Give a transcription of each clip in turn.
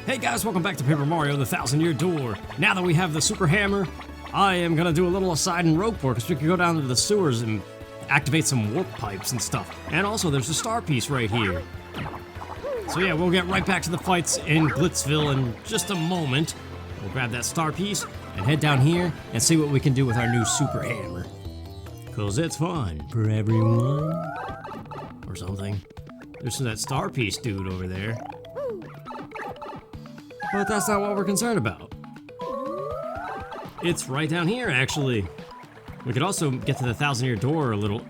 Hey guys, welcome back to Paper Mario: The 1,000-Year Door. Now that we have the Super Hammer, I am gonna do a little aside in rope work, because we can go down to the sewers and activate some warp pipes and stuff. And also, there's a star piece right here. So yeah, we'll get right back to the fights in Glitzville in just a moment. We'll grab that star piece and head down here and see what we can do with our new Super Hammer. Cause it's fun for everyone. Or something. There's that star piece dude over there. But that's not what we're concerned about. It's right down here, actually. We could also get to the 1,000-Year Door a little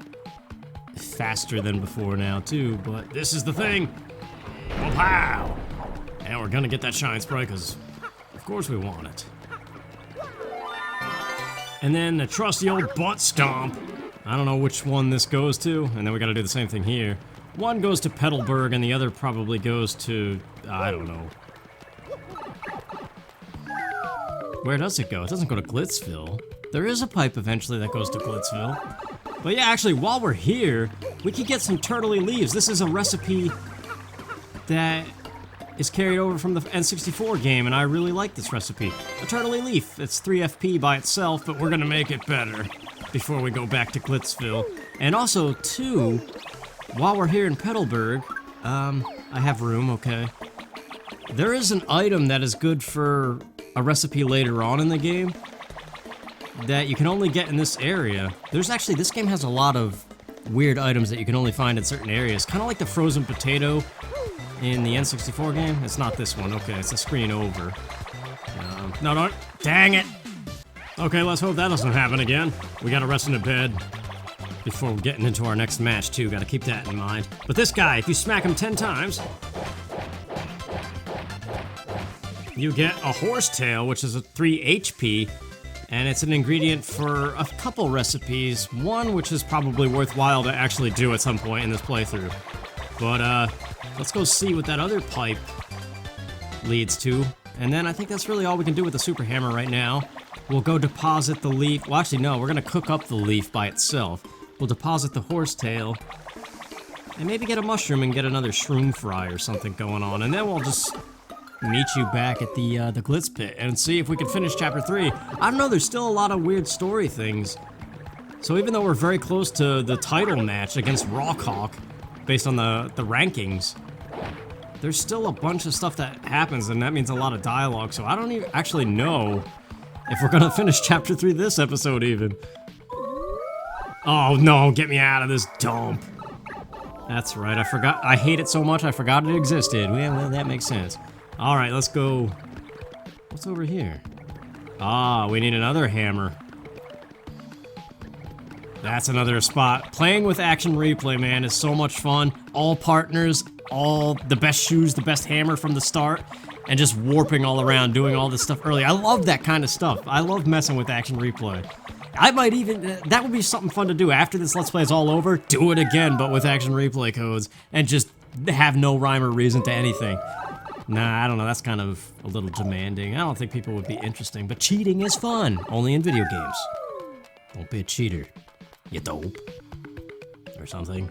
faster than before now, too, but this is the thing. Wow! And we're gonna get that Shine Sprite, because of course we want it. And then the trusty old butt stomp. I don't know which one this goes to, and then we gotta do the same thing here. One goes to Petalburg, and the other probably goes to, I don't know. Where does it go? It doesn't go to Glitzville. There is a pipe eventually that goes to Glitzville. But yeah, actually, while we're here, we could get some turtley leaves. This is a recipe that is carried over from the N64 game, and I really like this recipe. A turtley leaf. It's 3 FP by itself, but we're gonna make it better before we go back to Glitzville. And also, too, while we're here in Petalburg, I have room, okay. There is an item that is good for a recipe later on in the game that you can only get in this area. There's actually, this game has a lot of weird items that you can only find in certain areas. Kind of like the frozen potato in the N64 game. It's not this one, okay, it's a screen over. No, dang it! Okay, let's hope that doesn't happen again. We gotta rest in a bed before getting into our next match too, gotta keep that in mind. But this guy, if you smack him 10 times, you get a horsetail, which is a 3 HP, and it's an ingredient for a couple recipes. One which is probably worthwhile to actually do at some point in this playthrough. But let's go see what that other pipe leads to. And then I think that's really all we can do with the Super Hammer right now. We'll go deposit the leaf. Well, actually, no, we're gonna cook up the leaf by itself. We'll deposit the horsetail, and maybe get a mushroom and get another shroom fry or something going on. And then we'll just meet you back at the Glitz Pit and see if we can finish Chapter 3. I don't know, there's still a lot of weird story things. So even though we're very close to the title match against Rawk Hawk, based on the rankings, there's still a bunch of stuff that happens, and that means a lot of dialogue, so I don't even actually know if we're gonna finish Chapter 3 this episode even. Oh no, get me out of this dump. That's right, I forgot, I hate it so much I forgot it existed. Well, that makes sense. Alright, let's go. What's over here? Ah, we need another hammer. That's another spot. Playing with Action Replay, man, is so much fun. All partners, all the best shoes, the best hammer from the start, and just warping all around, doing all this stuff early. I love that kind of stuff. I love messing with Action Replay. I might even, that would be something fun to do after this Let's Play is all over. Do it again, but with Action Replay codes, and just have no rhyme or reason to anything. Nah, I don't know, that's kind of a little demanding. I don't think people would be interesting, but cheating is fun. Only in video games. Don't be a cheater, you dope. Or something.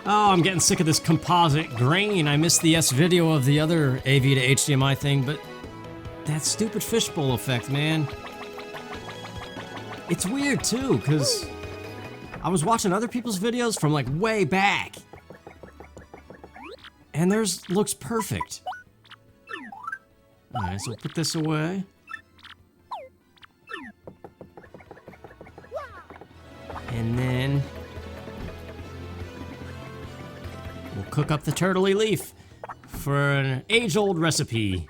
Oh, I'm getting sick of this composite grain. I missed the S video of the other AV to HDMI thing, but that stupid fishbowl effect, man. It's weird too, because I was watching other people's videos from like way back, and theirs looks perfect. Alright, so we'll put this away. And then we'll cook up the turtley leaf for an age-old recipe.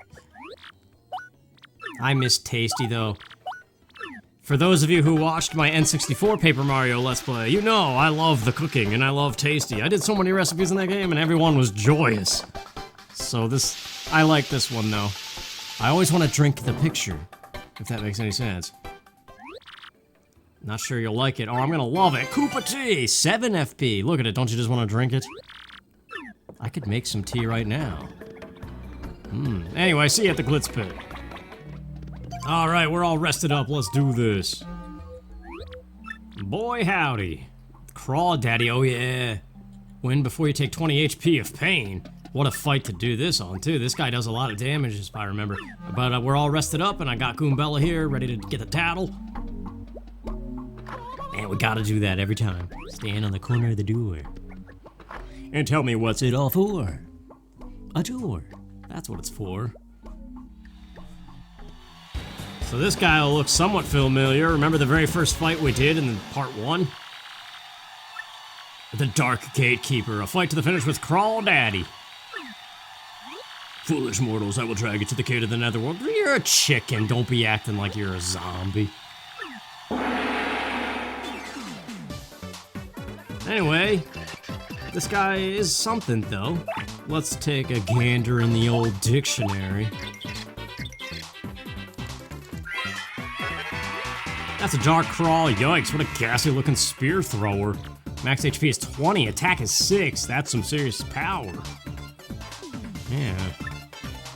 I miss Tasty though. For those of you who watched my N64 Paper Mario Let's Play, you know I love the cooking and I love Tasty. I did so many recipes in that game and everyone was joyous. So I like this one though. I always want to drink the picture, if that makes any sense. Not sure you'll like it. Oh, I'm gonna love it. Koopa tea, 7 FP. Look at it, don't you just want to drink it? I could make some tea right now. Anyway, see you at the Glitz Pit. Alright, we're all rested up, let's do this. Boy howdy. Craw daddy, oh yeah. Win before you take 20 HP of pain. What a fight to do this on, too. This guy does a lot of damage, if I remember. But we're all rested up, and I got Goombella here, ready to get the tattle. And we gotta do that every time. Stand on the corner of the door. And tell me what's it all for? A door. That's what it's for. So this guy will look somewhat familiar. Remember the very first fight we did in part 1? The Dark Gatekeeper, a fight to the finish with Craw Daddy. Foolish mortals, I will drag you to the gate of the netherworld. You're a chicken, don't be acting like you're a zombie. Anyway, this guy is something though. Let's take a gander in the old dictionary. That's a dark crawl, yikes, what a gassy looking spear thrower. Max HP is 20, attack is 6, that's some serious power. Yeah.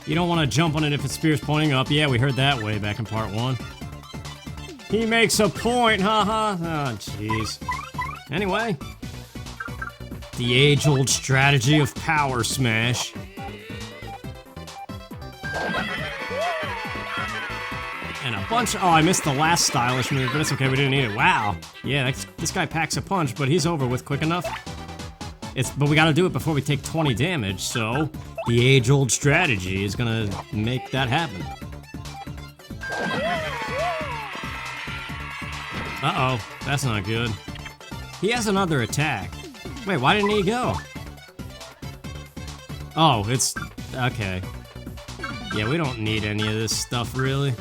You don't want to jump on it if its spear's pointing up. Yeah, we heard that way back in part 1. He makes a point, haha. Oh, jeez. Anyway. The age-old strategy of power smash. And a bunch of, oh, I missed the last stylish move, but it's okay, we didn't need it. Wow. Yeah, this guy packs a punch, but he's over with quick enough. But we gotta do it before we take 20 damage, so the age-old strategy is gonna make that happen. Uh-oh, that's not good. He has another attack. Wait, why didn't he go? Oh, it's... okay. Yeah, we don't need any of this stuff, really.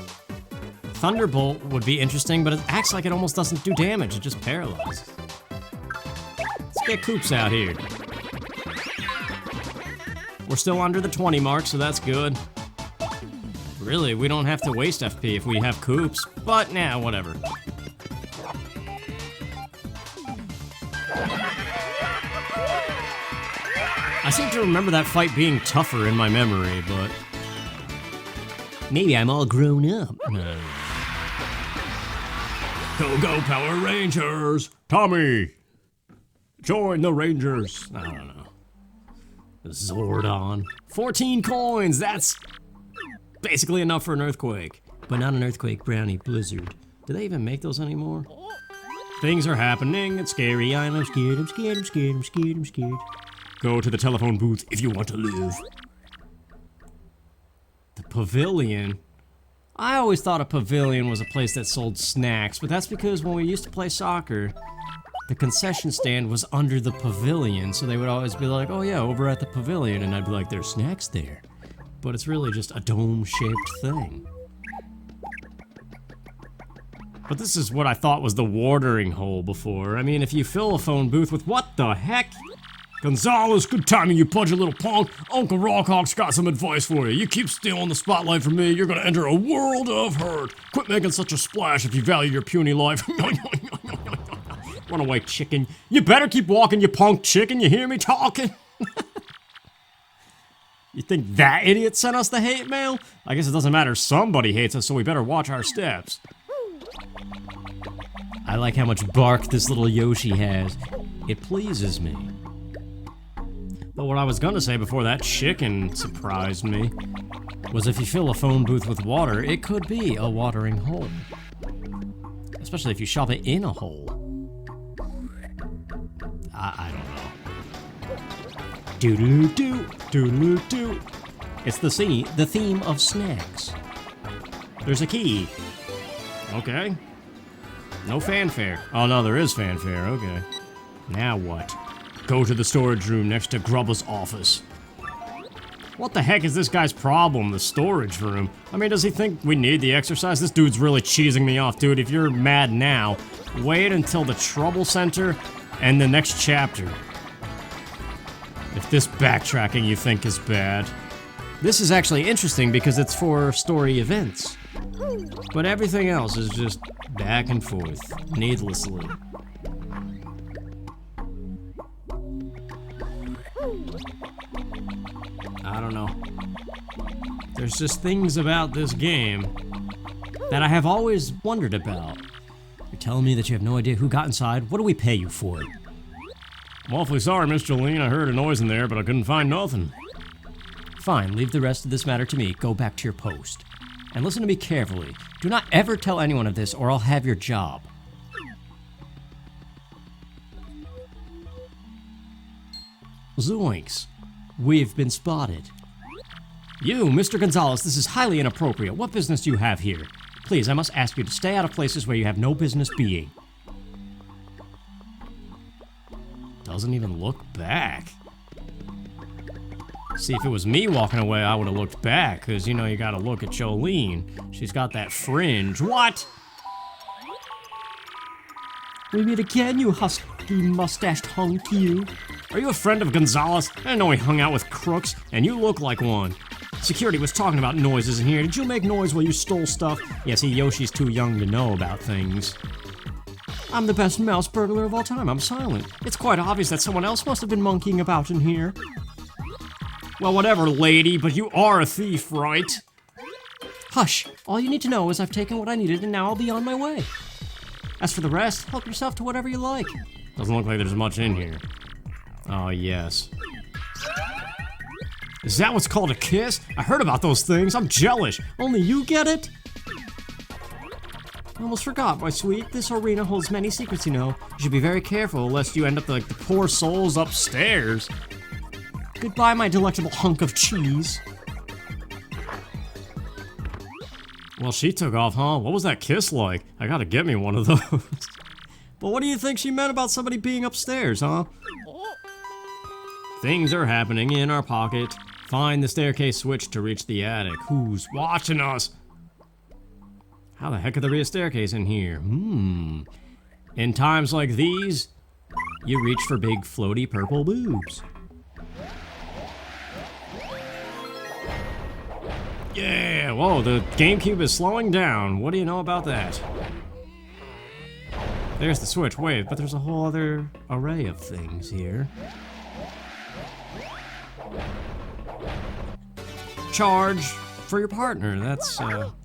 Thunderbolt would be interesting, but it acts like it almost doesn't do damage, it just paralyzes. Let's get Koops out here. We're still under the 20 mark, so that's good. Really, we don't have to waste FP if we have Koops, but nah, whatever. I seem to remember that fight being tougher in my memory, but... maybe I'm all grown up. No. Go, Power Rangers! Tommy! Join the Rangers! I don't know. Zordon. 14 coins! That's basically enough for an earthquake. But not an earthquake, brownie, blizzard. Do they even make those anymore? Things are happening, it's scary, I'm scared, I'm scared, I'm scared, I'm scared, I'm scared. Go to the telephone booth if you want to live. The pavilion? I always thought a pavilion was a place that sold snacks, but that's because when we used to play soccer, the concession stand was under the pavilion, so they would always be like, oh yeah, over at the pavilion, and I'd be like, there's snacks there. But it's really just a dome-shaped thing. But this is what I thought was the watering hole before. I mean, if you fill a phone booth with what the heck? Gonzalez, good timing, you pudgy little punk. Uncle Rawk Hawk's got some advice for you. You keep stealing the spotlight from me, you're gonna enter a world of hurt. Quit making such a splash if you value your puny life. Run away, chicken. You better keep walking, you punk chicken. You hear me talking? You think that idiot sent us the hate mail? I guess it doesn't matter. Somebody hates us, so we better watch our steps. I like how much bark this little Yoshi has. It pleases me. But what I was gonna say before that chicken surprised me was if you fill a phone booth with water, it could be a watering hole. Especially if you shove it in a hole. I don't know. Doo-doo-doo, doo-doo-doo. It's the theme of snacks. There's a key. Okay. No fanfare. Oh no, there is fanfare, okay. Now what? Go to the storage room next to Grubba's office. What the heck is this guy's problem, the storage room? I mean, does he think we need the exercise? This dude's really cheesing me off, dude. If you're mad now, wait until the Trouble Center and the next chapter. If this backtracking you think is bad. This is actually interesting because it's for story events. But everything else is just back and forth, needlessly. I don't know. There's just things about this game that I have always wondered about. You're telling me that you have no idea who got inside? What do we pay you for it? I'm awfully sorry, Miss Jolene. I heard a noise in there, but I couldn't find nothing. Fine, leave the rest of this matter to me. Go back to your post. And listen to me carefully. Do not ever tell anyone of this or I'll have your job. Zoinks. We've been spotted. You, Mr. Gonzalez, this is highly inappropriate. What business do you have here? Please, I must ask you to stay out of places where you have no business being. Doesn't even look back. See, if it was me walking away, I would have looked back, because, you know, you gotta look at Jolene. She's got that fringe. What? We meet again, you husky mustached hunk, you. Are you a friend of Gonzalez? I didn't know he hung out with crooks, and you look like one. Security was talking about noises in here. Did you make noise while you stole stuff? Yeah, see, Yoshi's too young to know about things. I'm the best mouse burglar of all time. I'm silent. It's quite obvious that someone else must have been monkeying about in here. Well, whatever, lady, but you are a thief, right? Hush. All you need to know is I've taken what I needed and now I'll be on my way. As for the rest, help yourself to whatever you like. Doesn't look like there's much in here. Oh, yes. Is that what's called a kiss? I heard about those things. I'm jealous. Only you get it? I almost forgot, my sweet. This arena holds many secrets, you know. You should be very careful lest you end up like the poor souls upstairs. Goodbye, my delectable hunk of cheese. Well, she took off, huh? What was that kiss like? I gotta get me one of those. But what do you think she meant about somebody being upstairs, huh? Things are happening in our pocket. Find the staircase switch to reach the attic. Who's watching us? How the heck could there be a staircase in here? In times like these, you reach for big floaty purple boobs. Yeah, whoa, the GameCube is slowing down. What do you know about that? There's the switch. Wait, but there's a whole other array of things here. Charge for your partner. That's,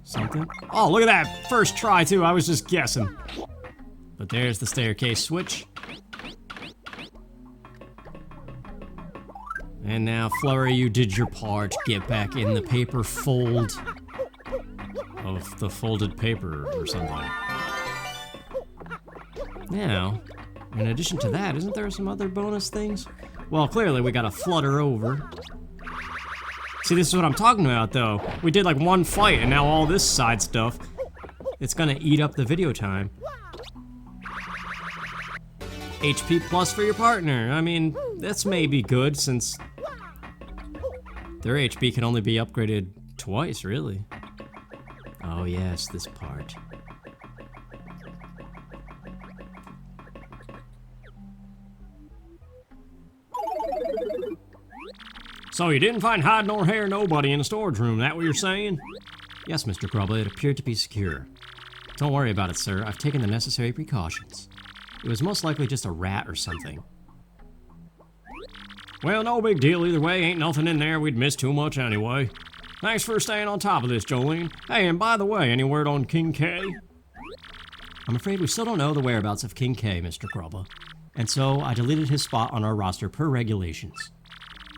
something. Oh, look at that. First try, too. I was just guessing. But there's the staircase switch. And now, Flurry, you did your part. Get back in the paper fold of the folded paper or something. Now, in addition to that, isn't there some other bonus things? Well, clearly we gotta flutter over. See, this is what I'm talking about, though. We did like one fight, and now all this side stuff, it's gonna eat up the video time. HP plus for your partner. I mean, that's maybe good, since their HP can only be upgraded twice, really. Oh yes, this part. So you didn't find hide nor hair nobody in the storage room, that what you're saying? Yes, Mr. Grubba, it appeared to be secure. Don't worry about it, sir. I've taken the necessary precautions. It was most likely just a rat or something. Well, no big deal either way. Ain't nothing in there we'd miss too much anyway. Thanks for staying on top of this, Jolene. Hey, and by the way, any word on King K? I'm afraid we still don't know the whereabouts of King K, Mr. Grubba. And so I deleted his spot on our roster per regulations.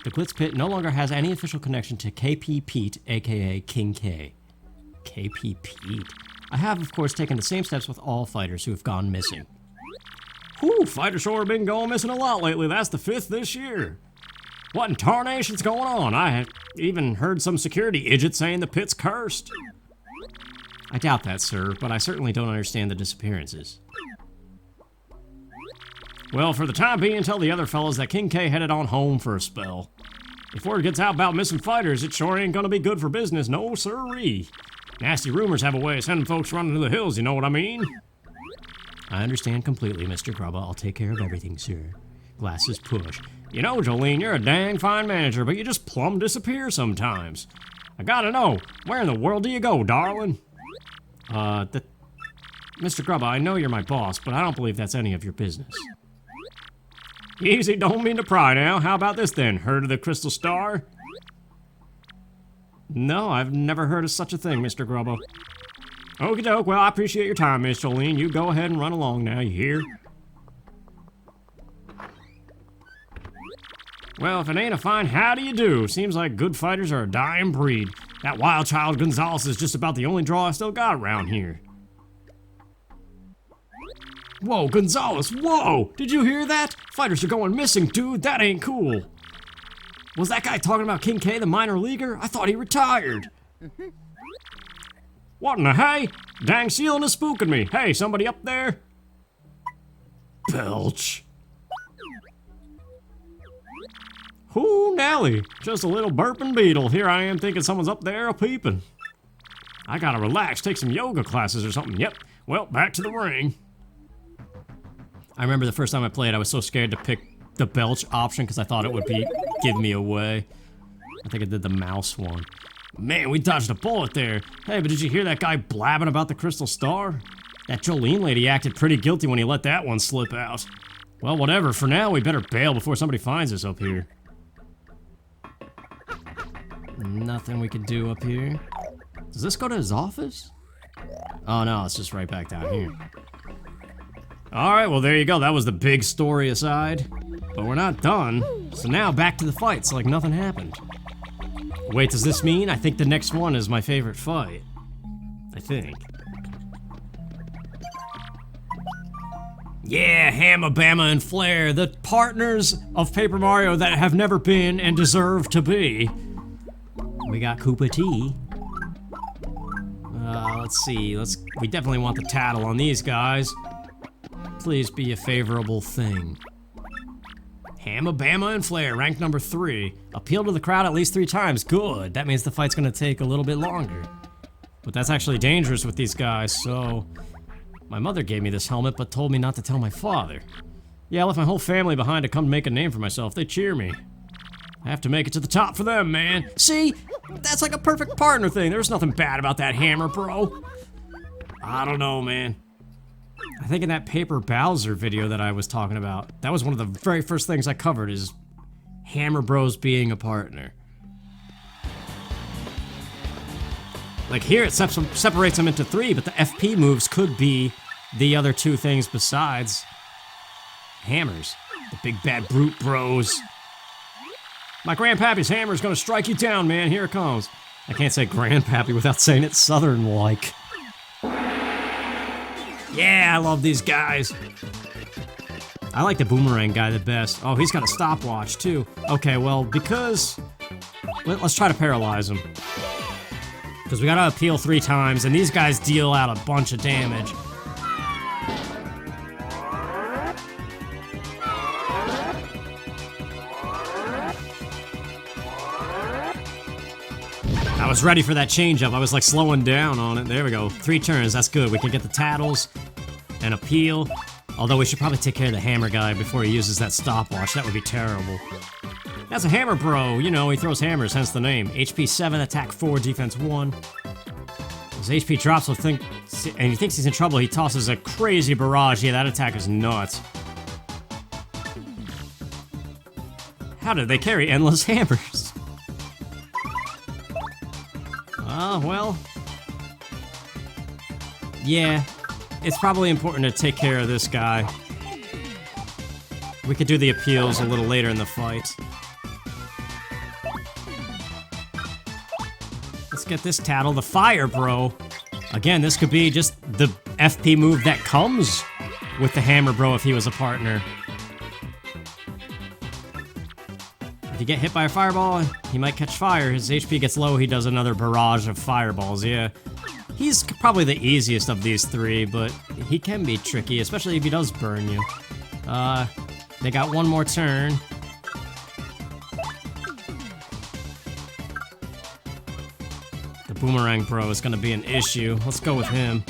The Glitz Pit no longer has any official connection to KP Pete, aka King K. KP Pete? I have, of course, taken the same steps with all fighters who have gone missing. Whew, fighters sure have been going missing a lot lately. That's the 5th this year. What in tarnation's going on? I have even heard some security idiot saying the pit's cursed. I doubt that, sir, but I certainly don't understand the disappearances. Well, for the time being, tell the other fellas that King K headed on home for a spell. If word gets out about missing fighters, it sure ain't gonna be good for business, no sirree. Nasty rumors have a way of sending folks running to the hills, you know what I mean? I understand completely, Mr. Grubba. I'll take care of everything, sir. Glasses push. You know, Jolene, you're a dang fine manager, but you just plumb disappear sometimes. I gotta know, where in the world do you go, darling? Mr. Grubba, I know you're my boss, but I don't believe that's any of your business. Easy, don't mean to pry now. How about this then? Heard of the Crystal Star? No, I've never heard of such a thing, Mr. Grubba. Okie doke, well, I appreciate your time, Miss Jolene. You go ahead and run along now, you hear? Well, if it ain't a fine how do you do? Seems like good fighters are a dying breed. That wild child Gonzalez is just about the only draw I still got around here. Whoa, Gonzalez, whoa! Did you hear that? Fighters are going missing, dude. That ain't cool. Was that guy talking about King K, the minor leaguer? I thought he retired. What in the hey? Dang ceiling is spooking me. Hey, somebody up there? Belch. Whoo, Nelly. Just a little burping beetle. Here I am thinking someone's up there a-peeping. I gotta relax, take some yoga classes or something. Yep, well, back to the ring. I remember the first time I played, I was so scared to pick the belch option because I thought it would give me away. I think I did the mouse one. Man, we dodged a bullet there. Hey, but did you hear that guy blabbing about the crystal star? That Jolene lady acted pretty guilty when he let that one slip out. Well, whatever. For now, we better bail before somebody finds us up here. Nothing we could do up here. Does this go to his office? Oh no, it's just right back down here. Alright, well there you go. That was the big story aside. But we're not done. So now back to the fights like nothing happened. Wait, does this mean? I think the next one is my favorite fight. I think. Yeah, Hamma, Bamma, and Flare, the partners of Paper Mario that have never been and deserve to be. We got Koopa T. Let's see, we definitely want the tattle on these guys. Please be a favorable thing. Hamma, Bamma, and Flare, ranked number 3. Appeal to the crowd at least 3 times. Good. That means the fight's gonna take a little bit longer. But that's actually dangerous with these guys, so... My mother gave me this helmet, but told me not to tell my father. Yeah, I left my whole family behind to come make a name for myself. They cheer me. I have to make it to the top for them, man. See? That's like a perfect partner thing. There's nothing bad about that hammer, bro. I don't know, man. I think in that Paper Bowser video that I was talking about, that was one of the very first things I covered is Hammer Bros being a partner. Like here it separates them into 3, but the FP moves could be the other 2 things besides hammers. The big bad brute bros. My grandpappy's hammer is gonna strike you down, man. Here it comes. I can't say grandpappy without saying it southern-like. Yeah, I love these guys. I like the Boomerang guy the best. Oh, he's got a stopwatch, too. Okay, well, because... Let's try to paralyze him. Because we gotta appeal 3 times, and these guys deal out a bunch of damage. I was ready for that change-up. I was like slowing down on it. There we go. 3 turns, that's good. We can get the tattles and appeal. Although we should probably take care of the hammer guy before he uses that stopwatch. That would be terrible. That's a hammer bro. You know, he throws hammers, hence the name. HP 7, attack 4, defense 1. His HP drops, and he thinks he's in trouble. He tosses a crazy barrage. Yeah, that attack is nuts. How did they carry endless hammers? Well... Yeah, it's probably important to take care of this guy. We could do the appeals a little later in the fight. Let's get this tattle, the Fire Bro. Again, this could be just the FP move that comes with the Hammer Bro if he was a partner. If you get hit by a fireball, he might catch fire. His HP gets low, he does another barrage of fireballs, yeah. He's probably the easiest of these 3, but he can be tricky, especially if he does burn you. They got 1 more turn. The Boomerang Bro is gonna be an issue. Let's go with him.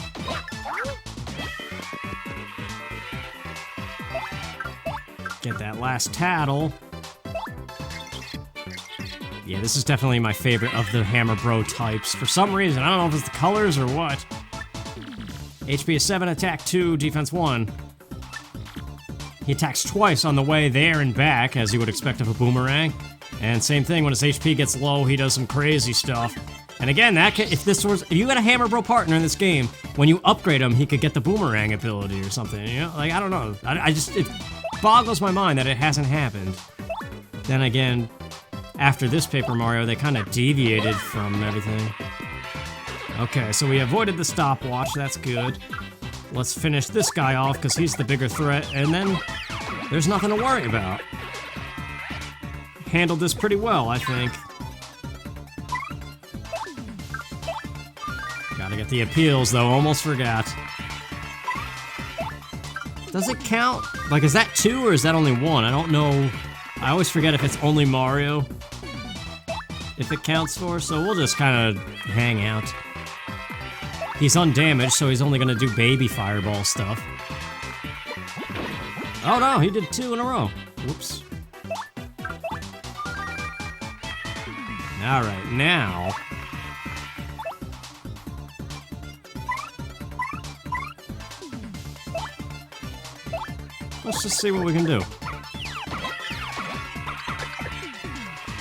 Get that last tattle. Yeah, this is definitely my favorite of the Hammer Bro types. For some reason, I don't know if it's the colors or what. HP is 7, attack 2, defense 1. He attacks twice on the way there and back, as you would expect of a Boomerang. And same thing, when his HP gets low, he does some crazy stuff. And again, if you got a Hammer Bro partner in this game, when you upgrade him, he could get the Boomerang ability or something, you know? Like, I don't know. It boggles my mind that it hasn't happened. Then again, after this Paper Mario, they kind of deviated from everything. Okay, so we avoided the stopwatch, that's good. Let's finish this guy off, because he's the bigger threat, and then there's nothing to worry about. Handled this pretty well, I think. Gotta get the appeals, though, almost forgot. Does it count? Like, is that 2 or is that only 1? I don't know. I always forget if it's only Mario. If it counts for, so we'll just kind of hang out. He's undamaged, so he's only gonna do baby fireball stuff. Oh no, he did 2 in a row. Whoops. Alright, now... let's just see what we can do.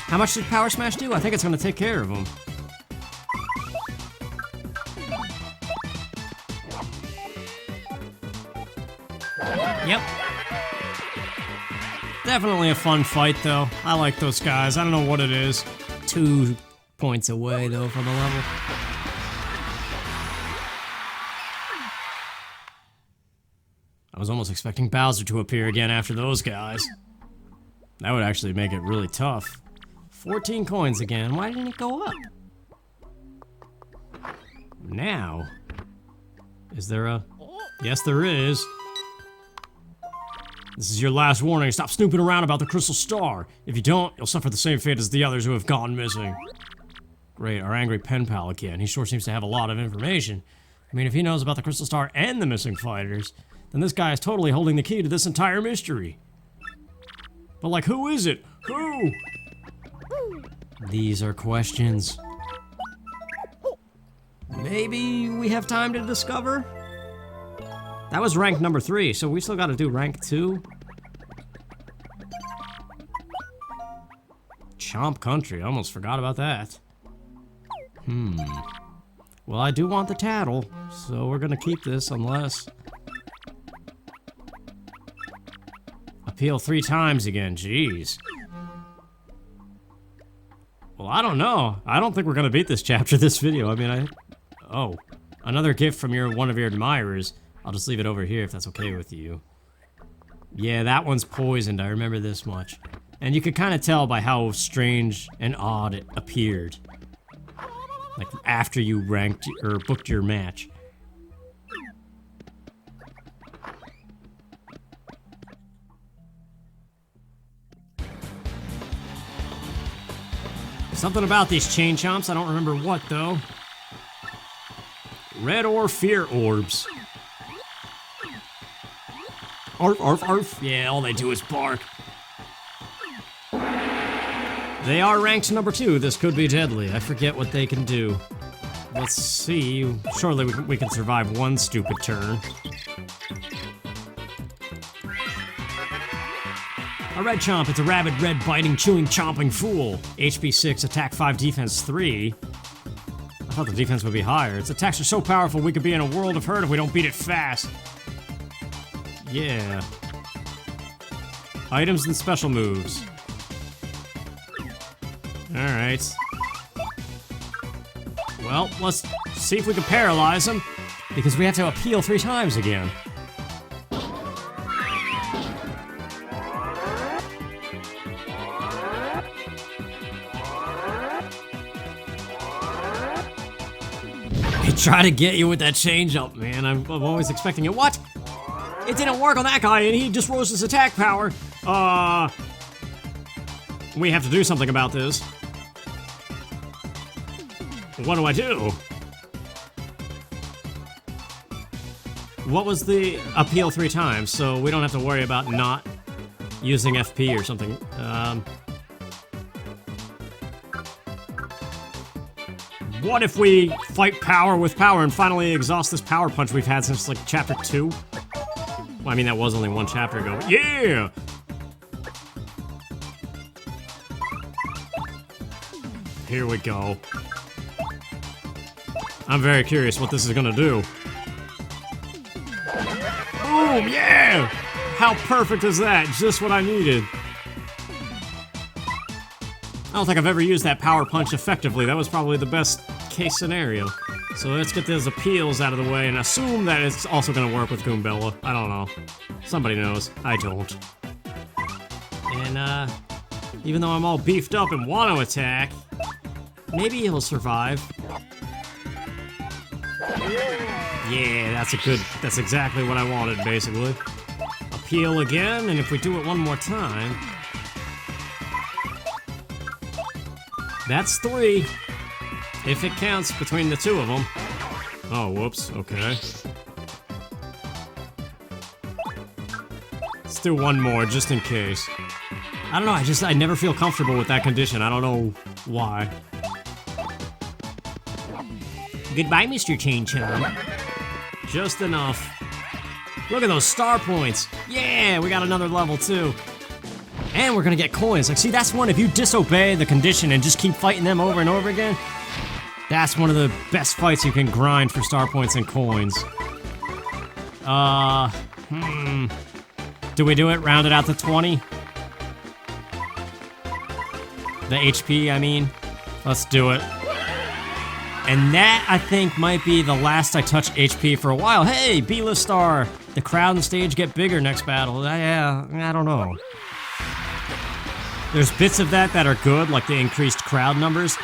How much did Power Smash do? I think it's gonna take care of him. Yep. Definitely a fun fight, though. I like those guys. I don't know what it is. 2 points away, though, from the level. I was almost expecting Bowser to appear again after those guys. That would actually make it really tough. 14 coins again. Why didn't it go up? Now. Is there a... yes, there is. This is your last warning. Stop snooping around about the Crystal Star. If you don't, you'll suffer the same fate as the others who have gone missing. Great, our angry pen pal again. He sure seems to have a lot of information. I mean, if he knows about the Crystal Star and the missing fighters, then this guy is totally holding the key to this entire mystery. But like, who is it? Who? These are questions. Maybe we have time to discover? That was rank number 3, so we still gotta do rank 2. Chomp Country, I almost forgot about that. Well, I do want the tattle, so we're gonna keep this unless... appeal 3 times again, jeez. Well, I don't know. I don't think we're gonna beat this chapter this video. I mean, oh, another gift from one of your admirers. I'll just leave it over here if that's okay with you. Yeah, that one's poisoned, I remember this much. And you could kind of tell by how strange and odd it appeared. Like, after you ranked, or booked your match. Something about these chain chomps, I don't remember what, though. Red or fear orbs. Arf, arf, arf. Yeah, all they do is bark. They are ranked number 2. This could be deadly. I forget what they can do. Let's see. Surely we can survive one stupid turn. A red chomp. It's a rabid, red, biting, chewing, chomping fool. HP 6, attack 5, defense 3. I thought the defense would be higher. Its attacks are so powerful we could be in a world of hurt if we don't beat it fast. Yeah. Items and special moves. Alright. Well, let's see if we can paralyze him, because we have to appeal 3 times again. He tried to get you with that change-up, man. I'm always expecting it. What? It didn't work on that guy, and he just rose his attack power. We have to do something about this. What do I do? What was the appeal 3 times, so we don't have to worry about not using FP or something. What if we fight power with power and finally exhaust this power punch we've had since, like, chapter 2? Well, I mean, that was only 1 chapter ago. Yeah! Here we go. I'm very curious what this is gonna do. Boom! Yeah! How perfect is that? Just what I needed. I don't think I've ever used that power punch effectively. That was probably the best case scenario. So let's get those appeals out of the way and assume that it's also gonna work with Goombella. I don't know. Somebody knows. I don't. And, even though I'm all beefed up and want to attack, maybe he'll survive. Yeah, that's exactly what I wanted, basically. Appeal again, and if we do it one more time... That's 3. If it counts between the 2 of them. Oh, whoops, okay. Let's do one more, just in case. I don't know, I never feel comfortable with that condition. I don't know why. Goodbye, Mr. Chain Chomp. Just enough. Look at those star points. Yeah, we got another level too. And we're gonna get coins. Like, see, that's one, if you disobey the condition and just keep fighting them over and over again, that's one of the best fights you can grind for star points and coins. Do we do it? Round it out to 20? The HP, I mean. Let's do it. And that, I think, might be the last I touch HP for a while. Hey, B-list star! The crowd and stage get bigger next battle. Yeah, I don't know. There's bits of that are good, like the increased crowd numbers.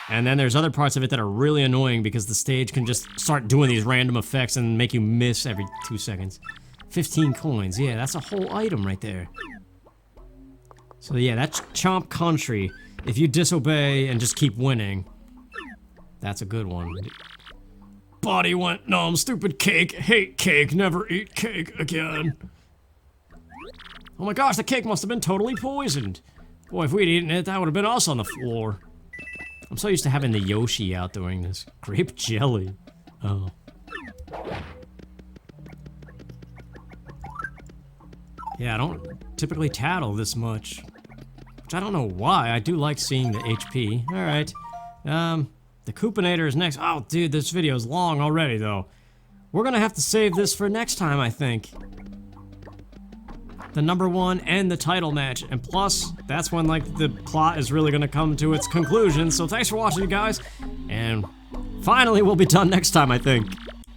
And then there's other parts of it that are really annoying because the stage can just start doing these random effects and make you miss every 2 seconds. 15 coins, yeah, that's a whole item right there. So yeah, that's Chomp Country. If you disobey and just keep winning, that's a good one. Body went numb, stupid cake, hate cake, never eat cake again. Oh my gosh, the cake must have been totally poisoned. Boy, if we'd eaten it, that would have been us on the floor. I'm so used to having the Yoshi out doing this. Grape jelly. Oh. Yeah, I don't typically tattle this much. Which I don't know why. I do like seeing the HP. Alright. The Koopinator is next. Oh, dude, this video is long already, though. We're gonna have to save this for next time, I think. The #1 and the title match. And plus, that's when, like, the plot is really gonna come to its conclusion. So thanks for watching, you guys. And finally, we'll be done next time, I think.